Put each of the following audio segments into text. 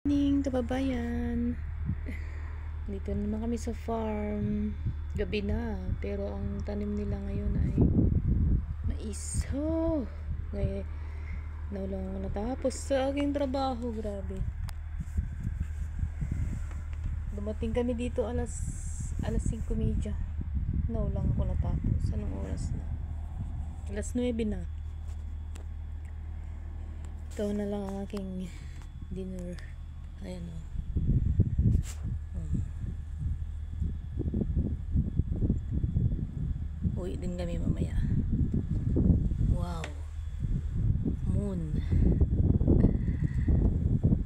Morning, kababayan. Dito naman kami sa farm. Gabi na, pero ang tanim nila ngayon ay mais. Ngayon, naulang ako natapos sa aking trabaho. Grabe. Dumating kami dito alas 5:30. Naulang ako natapos. Anong oras na? Alas 9 na. Ito na lang ang aking dinner. Ayan o. Uwi din kami mamaya. Wow. Moon.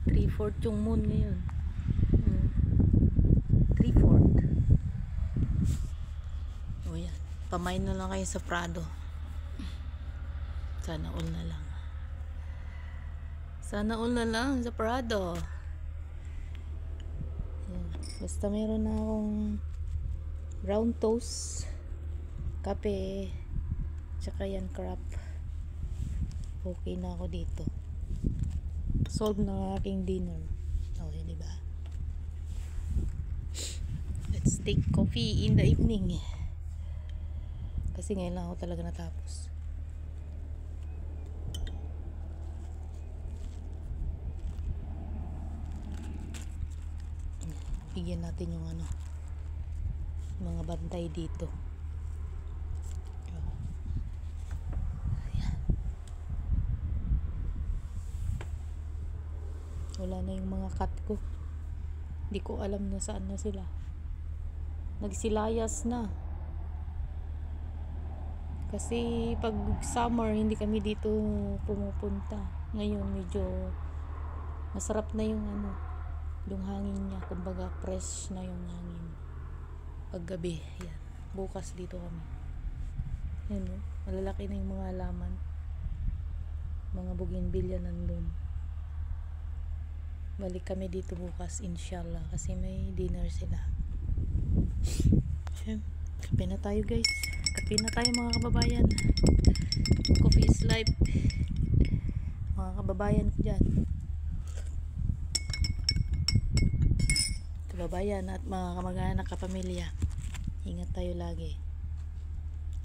3/4 yung moon ngayon. 3/4. O yan. Pamain na lang kayo sa Prado. Sana all na lang. Sana all na lang sa Prado. Yan. Basta meron na akong brown toast, kape, tsaka yan crap. Okay na ako dito. Solve na ang aking dinner. Okay, diba? Let's take coffee in the evening. Kasi ngayon lang ako talaga natapos. Bigyan natin yung mga bantay dito. Ayan. Wala na yung mga cat ko. Hindi ko alam na saan na sila. Nagsilayas na. Kasi pag summer hindi kami dito pumupunta. Ngayon medyo masarap na yung yung hangin niya, kumbaga fresh na yung hangin paggabi. Yan, bukas dito kami. Yan o, malalaki na yung mga halaman, mga bougainvillea nandun. Balik kami dito bukas inshallah kasi may dinner sila. Yan, kape na tayo guys, kape na tayo mga kababayan. Coffee is life mga kababayan ko dyan, kababayan at mga kamag-anak, kapamilya. Ingat tayo lagi.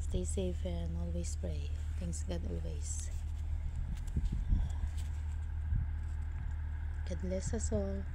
Stay safe and always pray. Thanks God always. God bless us all.